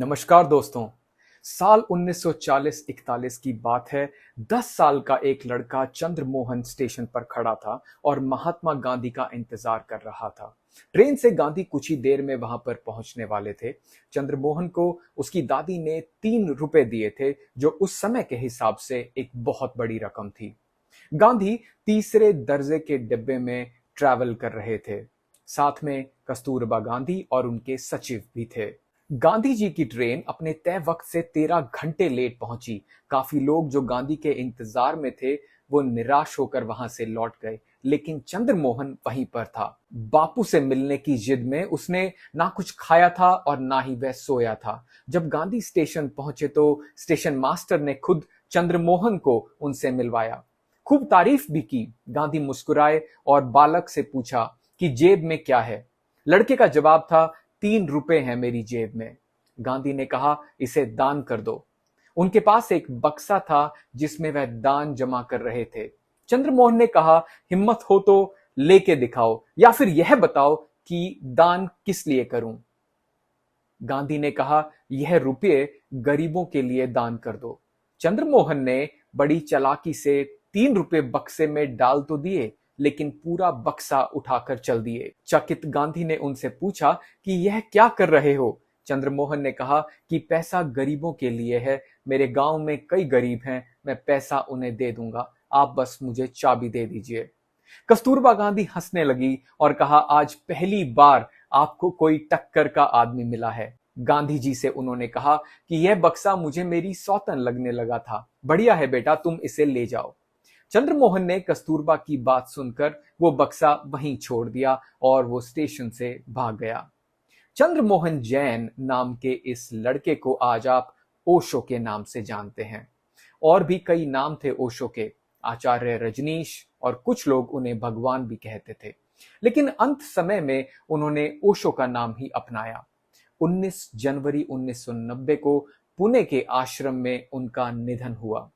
नमस्कार दोस्तों। साल 1940-41 की बात है। 10 साल का एक लड़का चंद्रमोहन स्टेशन पर खड़ा था और महात्मा गांधी का इंतजार कर रहा था। ट्रेन से गांधी कुछ ही देर में वहां पर पहुंचने वाले थे। चंद्रमोहन को उसकी दादी ने 3 रुपए दिए थे, जो उस समय के हिसाब से एक बहुत बड़ी रकम थी। गांधी तीसरे दर्जे के डिब्बे में ट्रैवल कर रहे थे। साथ में कस्तूरबा गांधी और उनके सचिव भी थे। गांधी जी की ट्रेन अपने तय वक्त से 13 घंटे लेट पहुंची। काफी लोग जो गांधी के इंतजार में थे वो निराश होकर वहां से लौट गए, लेकिन चंद्रमोहन वहीं पर था। बापू से मिलने की जिद में उसने ना कुछ खाया था और ना ही वह सोया था। जब गांधी स्टेशन पहुंचे तो स्टेशन मास्टर ने खुद चंद्रमोहन को उनसे मिलवाया। खूब तारीफ भी की। गांधी मुस्कुराए और बालक से पूछा कि जेब में क्या है। लड़के का जवाब था, 3 रुपए हैं मेरी जेब में। गांधी ने कहा, इसे दान कर दो। उनके पास एक बक्सा था जिसमें वह दान जमा कर रहे थे। चंद्रमोहन ने कहा, हिम्मत हो तो लेके दिखाओ, या फिर यह बताओ कि दान किस लिए करूं। गांधी ने कहा, यह रुपये गरीबों के लिए दान कर दो। चंद्रमोहन ने बड़ी चालाकी से 3 रुपए बक्से में डाल तो दिए, लेकिन पूरा बक्सा उठाकर चल दिए। चकित गांधी ने उनसे पूछा कि यह क्या कर रहे हो। चंद्रमोहन ने कहा कि पैसा गरीबों के लिए है। मेरे गांव में कई गरीब हैं, मैं पैसा उन्हें दे दूंगा, आप बस मुझे चाबी दे दीजिए। कस्तूरबा गांधी हंसने लगी और कहा, आज पहली बार आपको कोई टक्कर का आदमी मिला है। गांधी जी से उन्होंने कहा कि यह बक्सा मुझे मेरी सौतन लगने लगा था। बढ़िया है बेटा, तुम इसे ले जाओ। चंद्रमोहन ने कस्तूरबा की बात सुनकर वो बक्सा वहीं छोड़ दिया और वो स्टेशन से भाग गया। चंद्रमोहन जैन नाम के इस लड़के को आज आप ओशो के नाम से जानते हैं। और भी कई नाम थे ओशो के, आचार्य रजनीश, और कुछ लोग उन्हें भगवान भी कहते थे। लेकिन अंत समय में उन्होंने ओशो का नाम ही अपनाया। 19 जनवरी 1990 को पुणे के आश्रम में उनका निधन हुआ।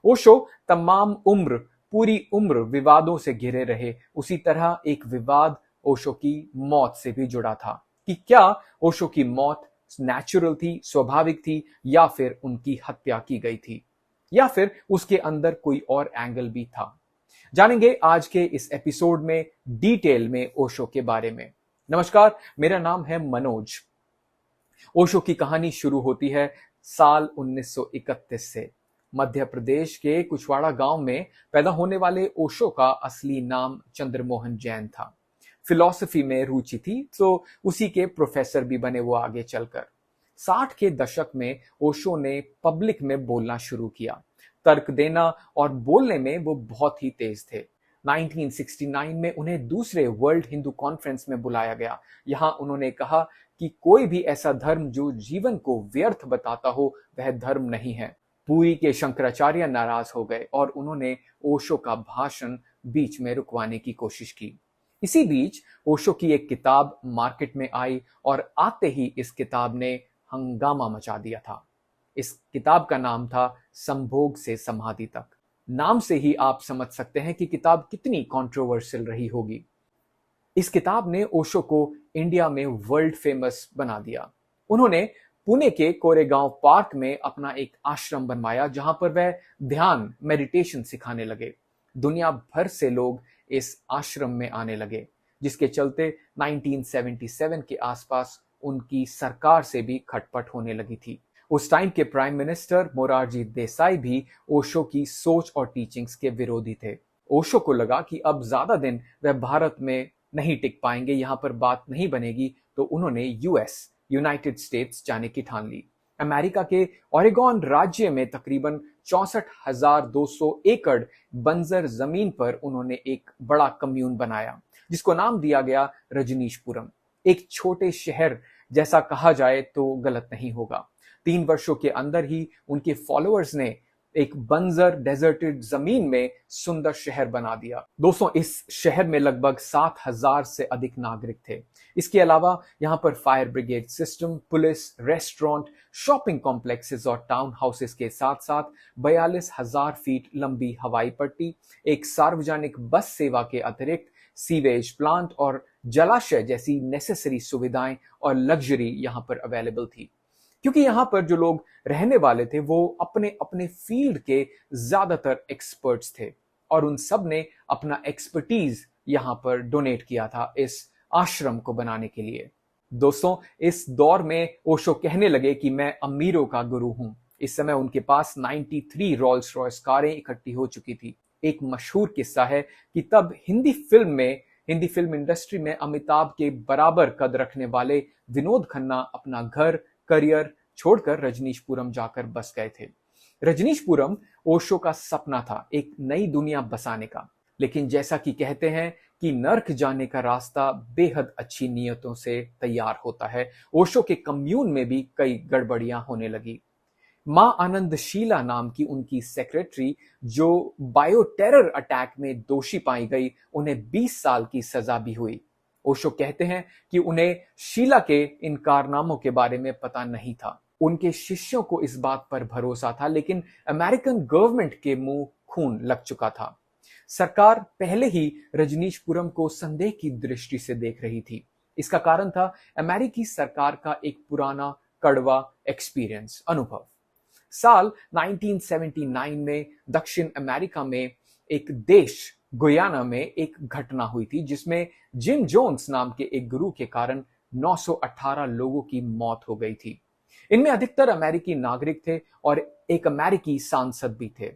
ओशो तमाम उम्र पूरी उम्र विवादों से घिरे रहे। उसी तरह एक विवाद ओशो की मौत से भी जुड़ा था कि क्या ओशो की मौत नेचुरल थी, स्वाभाविक थी, या फिर उनकी हत्या की गई थी, या फिर उसके अंदर कोई और एंगल भी था। जानेंगे आज के इस एपिसोड में डिटेल में ओशो के बारे में। नमस्कार, मेरा नाम है मनोज। ओशो की कहानी शुरू होती है साल 1931 से। मध्य प्रदेश के कुशवाड़ा गांव में पैदा होने वाले ओशो का असली नाम चंद्रमोहन जैन था। फिलॉसफी में रुचि थी तो उसी के प्रोफेसर भी बने वो आगे चलकर। 60 के दशक में ओशो ने पब्लिक में बोलना शुरू किया। तर्क देना और बोलने में वो बहुत ही तेज थे। 1969 में उन्हें दूसरे वर्ल्ड हिंदू कॉन्फ्रेंस में बुलाया गया। यहां उन्होंने कहा कि कोई भी ऐसा धर्म जो जीवन को व्यर्थ बताता हो वह धर्म नहीं है। पुरी के शंकराचार्य नाराज हो गए और उन्होंने ओशो का भाषण बीच में रुकवाने की कोशिश की। इसी बीच ओशो की एक किताब मार्केट में आई और आते ही इस किताब ने हंगामा मचा दिया था। इस किताब का नाम था संभोग से समाधि तक। नाम से ही आप समझ सकते हैं कि किताब कितनी कंट्रोवर्शियल रही होगी। इस किताब ने ओशो को इंडिया में वर्ल्ड फेमस बना दिया। उन्होंने पुणे के कोरेगांव पार्क में अपना एक आश्रम बनवाया जहां पर वह ध्यान मेडिटेशन सिखाने लगे। दुनिया भर से लोग इस आश्रम में आने लगे, जिसके चलते 1977 के आसपास उनकी सरकार से भी खटपट होने लगी थी। उस टाइम के प्राइम मिनिस्टर मोरारजी देसाई भी ओशो की सोच और टीचिंग्स के विरोधी थे। ओशो को लगा कि अब ज्यादा दिन वह भारत में नहीं टिक पाएंगे, यहां पर बात नहीं बनेगी, तो उन्होंने यूनाइटेड स्टेट्स जाने की ठान ली। अमेरिका के ओरेगॉन राज्य में तकरीबन 64,200 एकड़ बंजर जमीन पर उन्होंने एक बड़ा कम्यून बनाया, जिसको नाम दिया गया रजनीशपुरम। एक छोटे शहर जैसा कहा जाए तो गलत नहीं होगा। 3 वर्षों के अंदर ही उनके फॉलोअर्स ने एक बंजर डेजर्टेड जमीन में सुंदर शहर बना दिया। दोस्तों, इस शहर में लगभग 7,000 से अधिक नागरिक थे। इसके अलावा यहां पर fire brigade system, police, restaurant, shopping complexes और टाउन हाउसेस के साथ साथ 42,000 फीट लंबी हवाई पट्टी, एक सार्वजनिक बस सेवा के अतिरिक्त सीवेज प्लांट और जलाशय जैसी नेसेसरी सुविधाएं और लग्जरी यहां पर अवेलेबल थी। क्योंकि यहां पर जो लोग रहने वाले थे वो अपने अपने फील्ड के ज्यादातर एक्सपर्ट्स थे और उन सब ने अपना एक्सपर्टीज यहां पर डोनेट किया था इस आश्रम को बनाने के लिए। दोस्तों, इस दौर में ओशो कहने लगे कि मैं अमीरों का गुरु हूं। इस समय उनके पास 93 रोल्स रॉयस कारें इकट्ठी हो चुकी थी। एक मशहूर किस्सा है कि तब हिंदी फिल्म इंडस्ट्री में अमिताभ के बराबर कद रखने वाले विनोद खन्ना अपना घर, करियर छोड़कर रजनीशपुरम जाकर बस गए थे। रजनीशपुरम ओशो का सपना था, एक नई दुनिया बसाने का। लेकिन जैसा कि कहते हैं कि नर्क जाने का रास्ता बेहद अच्छी नीयतों से तैयार होता है, ओशो के कम्यून में भी कई गड़बड़ियां होने लगी। मां आनंदशीला नाम की उनकी सेक्रेटरी, जो बायो टेरर अटैक में दोषी पाई गई, उन्हें 20 साल की सजा भी हुई। ओशो कहते हैं कि उन्हें शीला के इन कारनामों के बारे में पता नहीं था। उनके शिष्यों को इस बात पर भरोसा था, लेकिन अमेरिकन गवर्नमेंट के मुंह खून लग चुका था। सरकार पहले ही रजनीशपुरम को संदेह की दृष्टि से देख रही थी। इसका कारण था अमेरिकी सरकार का एक पुराना कड़वा अनुभव। साल 1979 में दक्षिण अमेरिका में एक देश गुयाना में एक घटना हुई थी जिसमें जिम जोन्स नाम के एक गुरु के कारण 918 लोगों की मौत हो गई थी। इनमें अधिकतर अमेरिकी नागरिक थे और एक अमेरिकी सांसद भी थे।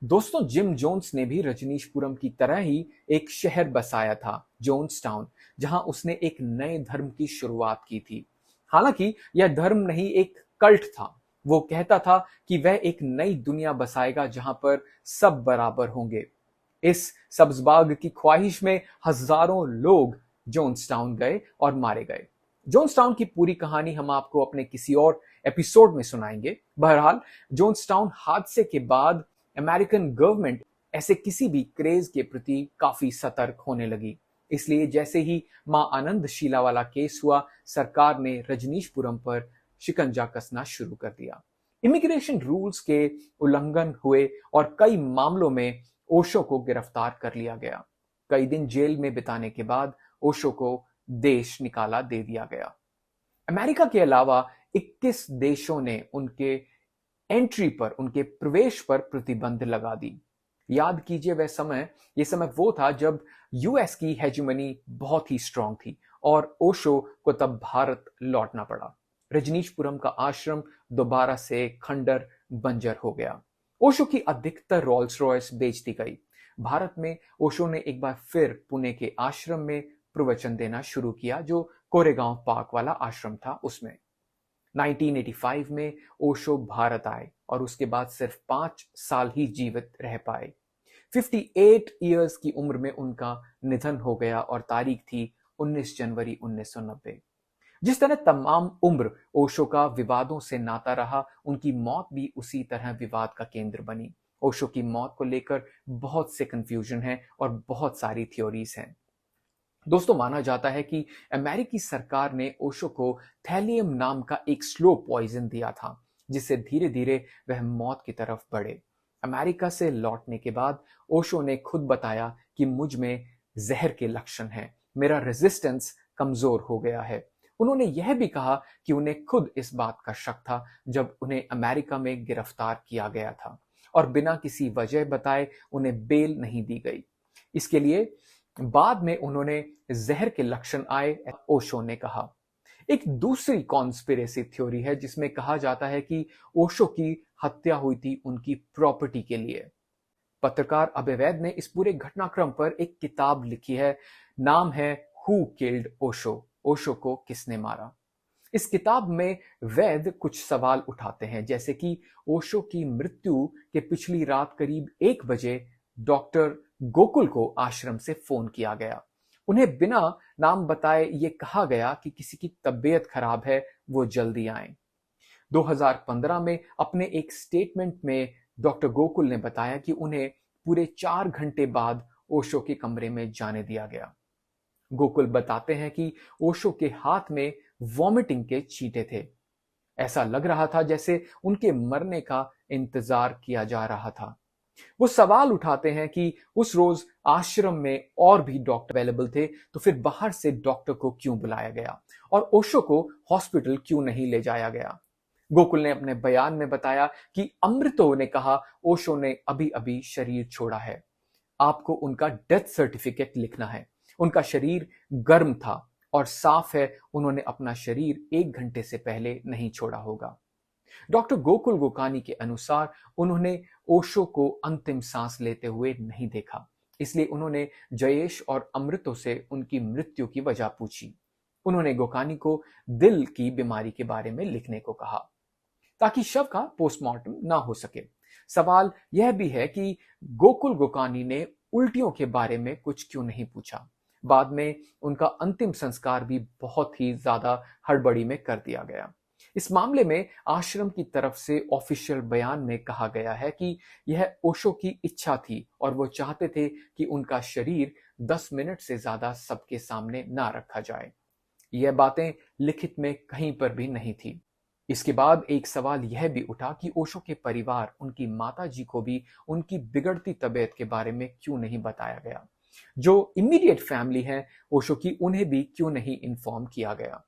दोस्तों, जिम जोन्स ने भी रजनीशपुरम की तरह ही एक शहर बसाया था, जोन्सटाउन, जहां उसने एक नए धर्म की शुरुआत की थी। हालांकि यह धर्म नहीं, एक कल्ट था। वो कहता था कि वह एक नई दुनिया बसाएगा जहां पर सब बराबर होंगे। इस सब्जबाग की ख्वाहिश में हजारों लोग जोन्सटाउन गए और मारे गए। जोन्सटाउन की पूरी कहानी हम आपको अपने किसी और एपिसोड में सुनाएंगे। बहरहाल, जोन्सटाउन हादसे के बाद अमेरिकन गवर्नमेंट ऐसे किसी भी क्रेज के प्रति काफी सतर्क होने लगी। इसलिए जैसे ही मां आनंदशीला वाला केस हुआ, सरकार ने रजनीशपुरम पर शिकंजा कसना शुरू कर दिया। इमिग्रेशन रूल्स के उल्लंघन हुए और कई मामलों में ओशो को गिरफ्तार कर लिया गया। कई दिन जेल में बिताने के बाद ओशो को देश निकाला दे दिया गया। अमेरिका के अलावा 21 देशों ने उनके एंट्री पर, उनके प्रवेश पर प्रतिबंध लगा दी। याद कीजिए ये समय वो था जब यूएस की हेजेमनी बहुत ही स्ट्रांग थी और ओशो को तब भारत लौटना पड़ा। रजनीशपुरम का आश्रम दोबारा से खंडर बंजर हो गया। ओशो की अधिकतर रोल्स रॉयस बेच दी गई। भारत में ओशो ने एक बार फिर पुणे के आश्रम में प्रवचन देना शुरू किया, जो कोरेगांव पार्क वाला आश्रम था उसमें। 1985 में ओशो भारत आए और उसके बाद सिर्फ 5 साल ही जीवित रह पाए। 58 इयर्स की उम्र में उनका निधन हो गया और तारीख थी 19 जनवरी 1990। जिस तरह तमाम उम्र ओशो का विवादों से नाता रहा, उनकी मौत भी उसी तरह विवाद का केंद्र बनी। ओशो की मौत को लेकर बहुत से कंफ्यूजन है और बहुत सारी थ्योरीज हैं। दोस्तों, माना जाता है कि अमेरिकी सरकार ने ओशो को थैलियम नाम का एक स्लो पॉइजन दिया था, जिससे धीरे धीरे वह मौत की तरफ बढ़े। अमेरिका से लौटने के बाद ओशो ने खुद बताया कि मुझ में जहर के लक्षण हैं, मेरा रेजिस्टेंस कमजोर हो गया है। उन्होंने यह भी कहा कि उन्हें खुद इस बात का शक था जब उन्हें अमेरिका में गिरफ्तार किया गया था और बिना किसी वजह बताए उन्हें बेल नहीं दी गई। इसके लिए बाद में उन्होंने जहर के लक्षण आए, ओशो ने कहा। एक दूसरी कॉन्स्पिरेसी थ्योरी है जिसमें कहा जाता है कि ओशो की हत्या हुई थी उनकी प्रॉपर्टी के लिए। पत्रकार अभय वैद ने इस पूरे घटनाक्रम पर एक किताब लिखी है, नाम है हु किल्ड ओशो, ओशो को किसने मारा। इस किताब में वैद कुछ सवाल उठाते हैं, जैसे कि ओशो की मृत्यु के पिछली रात करीब 1 बजे डॉक्टर गोकुल को आश्रम से फोन किया गया। उन्हें बिना नाम बताए ये कहा गया कि किसी की तबीयत खराब है, वो जल्दी आए। 2015 में अपने एक स्टेटमेंट में डॉक्टर गोकुल ने बताया कि उन्हें पूरे 4 घंटे बाद ओशो के कमरे में जाने दिया गया। गोकुल बताते हैं कि ओशो के हाथ में वॉमिटिंग के छींटे थे। ऐसा लग रहा था जैसे उनके मरने का इंतजार किया जा रहा था। वो सवाल उठाते हैं कि उस रोज आश्रम में और भी डॉक्टर अवेलेबल थे, तो फिर बाहर से डॉक्टर को क्यों बुलाया गया और ओशो को हॉस्पिटल क्यों नहीं ले जाया गया। गोकुल ने अपने बयान में बताया कि अमृतो ने कहा, ओशो ने अभी अभी शरीर छोड़ा है। आपको उनका डेथ सर्टिफिकेट लिखना है। उनका शरीर गर्म था और साफ है, उन्होंने अपना शरीर 1 घंटे से पहले नहीं छोड़ा होगा। डॉक्टर गोकुल गोकानी के अनुसार उन्होंने ओशो को अंतिम सांस लेते हुए नहीं देखा, इसलिए उन्होंने जयेश और अमृतो से उनकी मृत्यु की वजह पूछी। उन्होंने गोकानी को दिल की बीमारी के बारे में लिखने को कहा ताकि शव का पोस्टमार्टम ना हो सके। सवाल यह भी है कि गोकुल गोकानी ने उल्टियों के बारे में कुछ क्यों नहीं पूछा। बाद में उनका अंतिम संस्कार भी बहुत ही ज्यादा हड़बड़ी में कर दिया गया। इस मामले में आश्रम की तरफ से ऑफिशियल बयान में कहा गया है कि यह ओशो की इच्छा थी और वो चाहते थे कि उनका शरीर 10 मिनट से ज्यादा सबके सामने ना रखा जाए। यह बातें लिखित में कहीं पर भी नहीं थी। इसके बाद एक सवाल यह भी उठा कि ओशो के परिवार, उनकी माताजी को भी उनकी बिगड़ती तबीयत के बारे में क्यों नहीं बताया गया। जो इमीडिएट फैमिली है ओशो की, उन्हें भी क्यों नहीं इन्फॉर्म किया गया।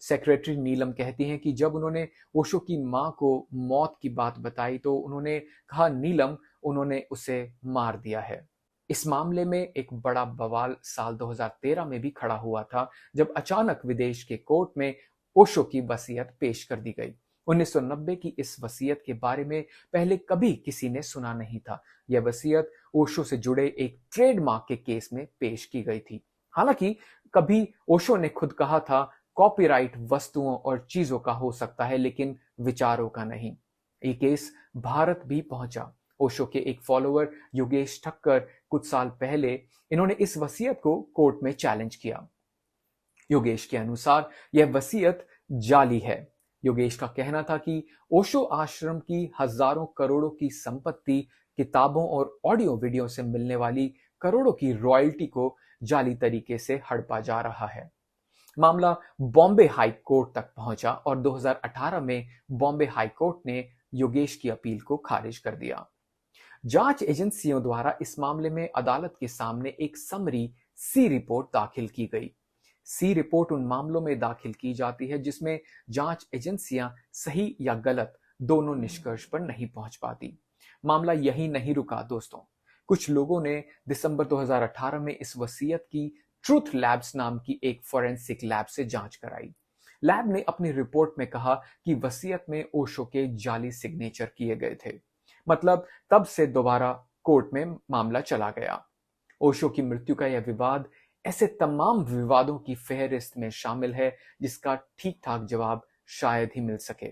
सेक्रेटरी नीलम कहती हैं कि जब उन्होंने ओशो की मां को मौत की बात बताई तो उन्होंने कहा, नीलम, उन्होंने उसे मार दिया है। इस मामले में एक बड़ा बवाल साल 2013 में भी खड़ा हुआ था, जब अचानक विदेश के कोर्ट में ओशो की वसीयत पेश कर दी गई। 1990 की इस वसीयत के बारे में पहले कभी किसी ने सुना नहीं था। यह वसीयत ओशो से जुड़े एक ट्रेडमार्क के केस में पेश की गई थी। हालांकि कभी ओशो ने खुद कहा था, कॉपीराइट वस्तुओं और चीजों का हो सकता है लेकिन विचारों का नहीं। ये केस भारत भी पहुंचा। ओशो के एक फॉलोअर योगेश ठक्कर कुछ साल पहले इन्होंने इस वसीयत को कोर्ट में चैलेंज किया। योगेश के अनुसार यह वसीयत जाली है। योगेश का कहना था कि ओशो आश्रम की हजारों करोड़ों की संपत्ति, किताबों और ऑडियो वीडियो से मिलने वाली करोड़ों की रॉयल्टी को जाली तरीके से हड़पा जा रहा है। मामला बॉम्बे हाई कोर्ट तक पहुंचा और 2018 में बॉम्बे हाई कोर्ट ने योगेश की अपील को खारिज कर दिया। जांच एजेंसियों द्वारा इस मामले में अदालत के सामने एक समरी सी रिपोर्ट दाखिल की गई। सी रिपोर्ट उन मामलों में दाखिल की जाती है जिसमें जांच एजेंसियां सही या गलत दोनों निष्कर्ष पर नहीं पहुंच पाती। मामला यही नहीं रुका दोस्तों। कुछ लोगों ने दिसंबर 2018 में इस वसीयत की ट्रूथ लैब्स नाम की एक फोरेंसिक लैब से जांच कराई। लैब ने अपनी रिपोर्ट में कहा कि वसीयत में ओशो के जाली सिग्नेचर किए गए थे। मतलब तब से दोबारा कोर्ट में मामला चला गया। ओशो की मृत्यु का यह विवाद ऐसे तमाम विवादों की फेहरिस्त में शामिल है जिसका ठीक ठाक जवाब शायद ही मिल सके।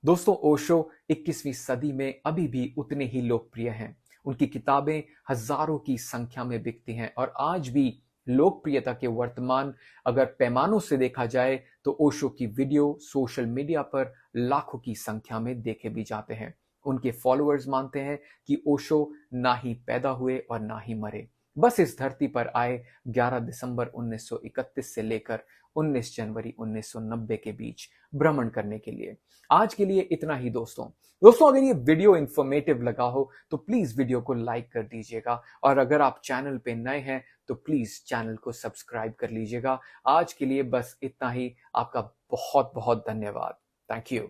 दोस्तों, ओशो 21वीं सदी में अभी भी उतने ही लोकप्रिय हैं। उनकी किताबें हजारों की संख्या में बिकती हैं और आज भी लोकप्रियता के वर्तमान अगर पैमानों से देखा जाए तो ओशो की वीडियो सोशल मीडिया पर लाखों की संख्या में देखे भी जाते हैं। उनके फॉलोअर्स मानते हैं कि ओशो ना ही पैदा हुए और ना ही मरे, बस इस धरती पर आए 11 दिसंबर 1931 से लेकर 19 जनवरी 1990 के बीच भ्रमण करने के लिए। आज के लिए इतना ही दोस्तों। अगर ये वीडियो इंफॉर्मेटिव लगा हो तो प्लीज वीडियो को लाइक कर दीजिएगा और अगर आप चैनल पे नए हैं तो प्लीज चैनल को सब्सक्राइब कर लीजिएगा। आज के लिए बस इतना ही। आपका बहुत बहुत धन्यवाद। Thank you.